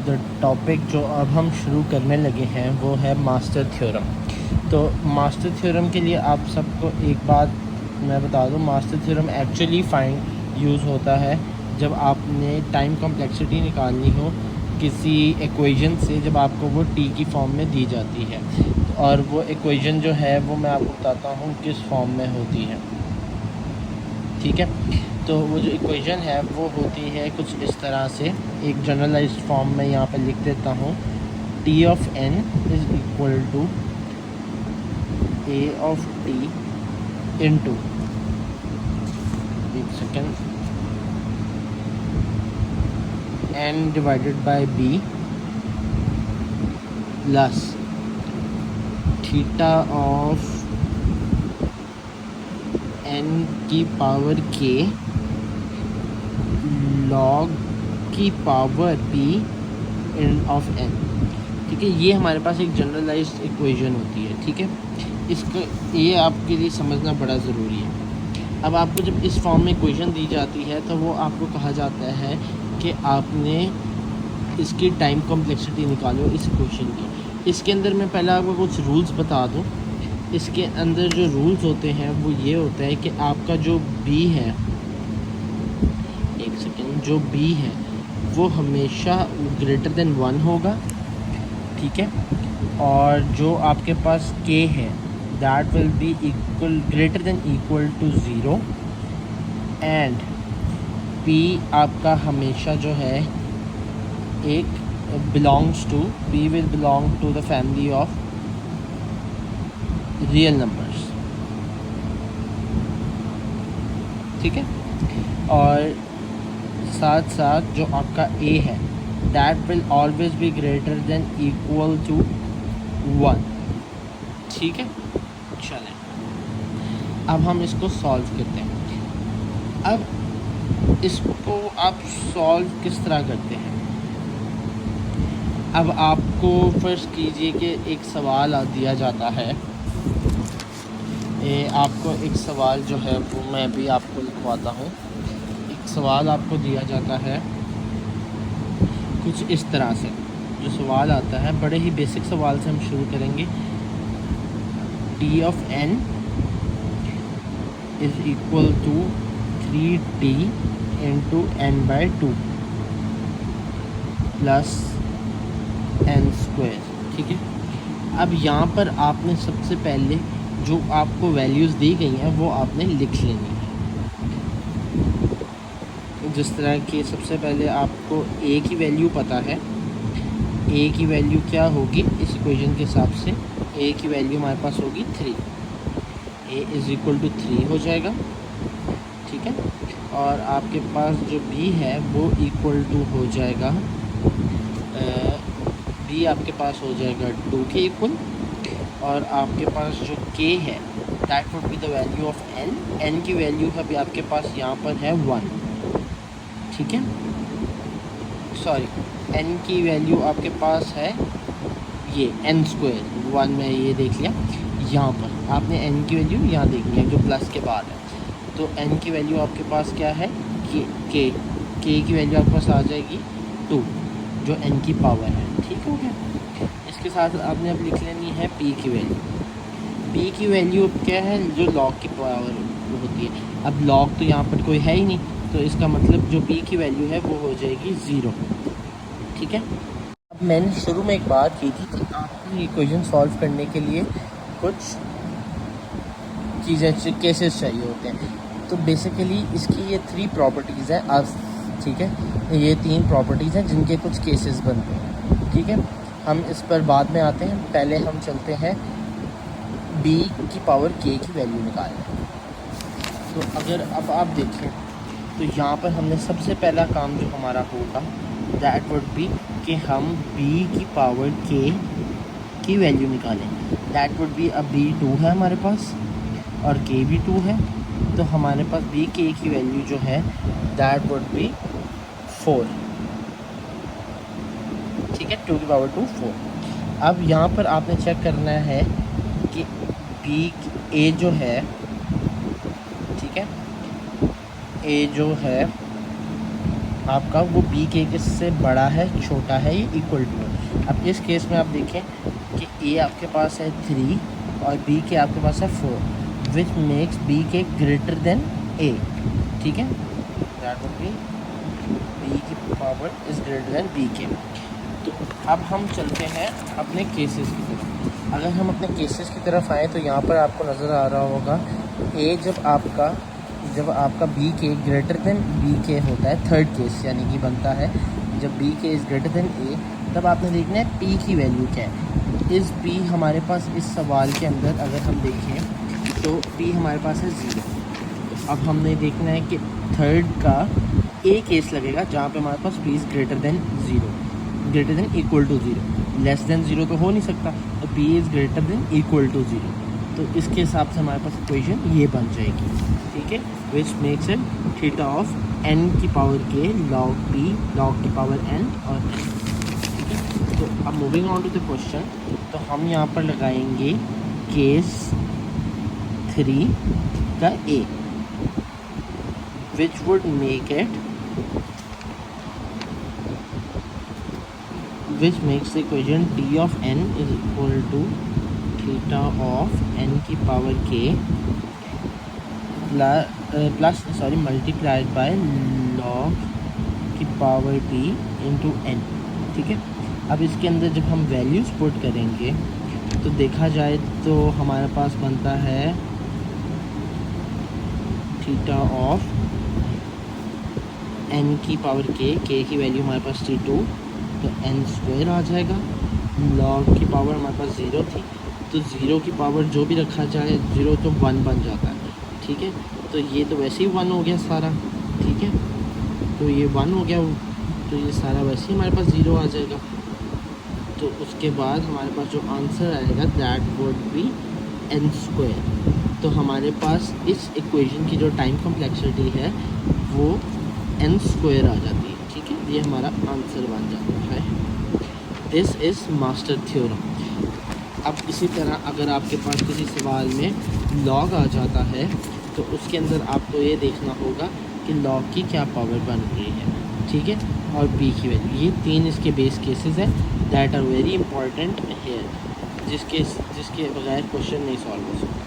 The topic जो अब हम शुरू करने लगे हैं वो है मास्टर थ्योरम। तो मास्टर थ्योरम के लिए आप सबको एक बात मैं बता दूं, master theorem actually find use होता है जब आपने टाइम कॉम्प्लेक्सिटी निकालनी हो किसी इक्वेशन से, जब आपको वो टी की फॉर्म में दी जाती है। और वो इक्वेशन जो है वो मैं आपको बताता हूँ किस फॉर्म में होती है। ठीक है, तो वो जो इक्वेशन है वो होती है कुछ इस तरह से। एक जनरलाइज्ड फॉर्म में यहाँ पे लिख देता हूँ, T of N is equal to A of T into, एक second, N divided by B plus theta of N की पावर के लॉग की power P in of N. ठीक है, ये हमारे पास एक जनरलाइज्ड इक्वेशन होती है। ठीक है, इसको ये आपके लिए समझना बड़ा ज़रूरी है। अब आपको जब इस फॉर्म में इक्वेशन दी जाती है तो वो आपको कहा जाता है कि आपने इसकी टाइम कॉम्प्लेक्सिटी निकालो इस इक्वेशन की। इसके अंदर मैं पहले आपको कुछ रूल्स बता दूं। इसके अंदर जो रूल्स होते हैं वो ये होता है कि आपका जो बी है, एक सेकेंड, जो बी है वो हमेशा ग्रेटर देन 1 होगा। ठीक है, और जो आपके पास के है that will be equal greater than equal to 0 and P आपका हमेशा जो है एक belongs to, P will belong to the family of real numbers. ठीक है, और साथ साथ जो आपका ए है that will always be greater than equal to 1। ठीक है, चलें अब हम इसको सॉल्व करते हैं। अब इसको आप सॉल्व किस तरह करते हैं? अब आपको फर्स्ट कीजिए कि एक सवाल दिया जाता है। आपको एक सवाल जो है वो मैं भी आपको लिखवाता हूँ। एक सवाल आपको दिया जाता है कुछ इस तरह से। जो सवाल आता है, बड़े ही बेसिक सवाल से हम शुरू करेंगे। T of N is equal to 3t into N by 2 plus N square. ठीक है, अब यहाँ पर आपने सबसे पहले जो आपको वैल्यूज़ दी गई हैं वो आपने लिख लेनी है। जिस तरह कि सबसे पहले आपको ए की वैल्यू पता है। ए की वैल्यू क्या होगी इस इक्वेशन के हिसाब से? ए की वैल्यू हमारे पास होगी 3। ए इज़ इक्वल टू 3 हो जाएगा। ठीक है, और आपके पास जो बी है वो इक्वल टू हो जाएगा, बी आपके पास हो जाएगा 2 के इक्वल। और आपके पास जो k है that would be the value of n। n की वैल्यू अभी आपके पास यहाँ पर है 1। ठीक है, सॉरी, n की वैल्यू आपके पास है ये n स्क्वायर 1 में, ये देख लिया। यहाँ पर आपने n की वैल्यू यहाँ देखनी है जो प्लस के बाद है। तो n की वैल्यू आपके पास क्या है? k की वैल्यू आपके पास आ जाएगी 2 जो n की पावर है। ठीक हो गया। इसके साथ आपने अब लिख लेनी है p की वैल्यू। p की वैल्यू क्या है? जो लॉग की पावर होती है। अब लॉग तो यहाँ पर कोई है ही नहीं, तो इसका मतलब जो p की वैल्यू है वो हो जाएगी 0। ठीक है, अब मैंने शुरू में एक बात की थी कि आपको इक्वेशन सॉल्व करने के लिए कुछ चीज़ें, केसेस चाहिए होते हैं। तो बेसिकली इसकी ये 3 प्रॉपर्टीज़ हैं। अब ठीक है, ये 3 प्रॉपर्टीज़ हैं जिनके कुछ केसेस बनते हैं। ठीक है, हम इस पर बाद में आते हैं। पहले हम चलते हैं b की पावर k की वैल्यू निकालने। तो अगर अब आप देखें तो यहाँ पर हमने सबसे पहला काम जो हमारा होगा दैट वुड बी कि हम b की पावर k की वैल्यू निकालें। दैट वुड बी, अब b 2 है हमारे पास और k भी 2 है, तो हमारे पास b k की वैल्यू जो है दैट वुड बी 4। ठीक है, 2 की पावर 2 4। अब यहाँ पर आपने चेक करना है कि a जो है, ठीक है, a जो है आपका वो बी के से बड़ा है, छोटा है, ये इक्वल टू है। अब इस केस में आप देखें कि ए आपके पास है 3 और बी के आपके पास है 4, which makes B K greater than A. ठीक है, दैट वुड बी बी की power is greater than B K. तो अब हम चलते हैं अपने केसेस की तरफ। अगर हम अपने केसेस की तरफ आएँ तो यहाँ पर आपको नज़र आ रहा होगा ए जब आपका B K greater than B के होता है, थर्ड केस यानी कि बनता है जब बी के इज़ ग्रेटर देन ए, तब आपने देखना है पी की वैल्यू क्या है। इस पी हमारे पास इस सवाल के अंदर अगर हम देखें तो पी हमारे पास है 0। अब हमने देखना है कि थर्ड का ए केस लगेगा जहाँ पे हमारे पास P is greater than 0, greater than equal to 0, less than 0 तो हो नहीं सकता, तो P is greater than equal to 0। तो इसके हिसाब से हमारे पास इक्वेशन ये बन जाएगी। ठीक है, which makes it theta of N की पावर के लॉग पी लॉग की पावर एन और एन। ठीक है, तो अब moving on to the question, तो हम यहाँ पर लगाएंगे केस 3 का A, which would make it which makes the equation d of n is equal to theta of n की power k multiplied by log की पावर p इंटू n। ठीक है, अब इसके अंदर जब हम वैल्यूज़ पुट करेंगे तो देखा जाए तो हमारे पास बनता है थीटा ऑफ n की पावर k की वैल्यू हमारे पास थी 2, तो n स्क्वायर आ जाएगा। लॉग की पावर हमारे पास 0 थी, तो 0 की पावर जो भी रखा जाए 0 तो 1 बन जाता है। ठीक है, तो ये तो वैसे ही 1 हो गया सारा। ठीक है, तो ये 1 हो गया, तो ये सारा वैसे ही हमारे पास 0 आ जाएगा। तो उसके बाद हमारे पास जो आंसर आएगा that would B n square. तो हमारे पास इस इक्वेशन की जो टाइम कॉम्प्लेक्सिटी है वो n स्क्वायर आ जाती है। ठीक है, ये हमारा आंसर बन जाता है। This is master theorem. अब इसी तरह अगर आपके पास किसी सवाल में लॉग आ जाता है तो उसके अंदर आपको ये देखना होगा कि लॉग की क्या पावर बन रही है। ठीक है, और पी की वैल्यू, ये 3 इसके बेस केसेस हैं that are very important here, जिसके बगैर क्वेश्चन नहीं सॉल्व हो सकता।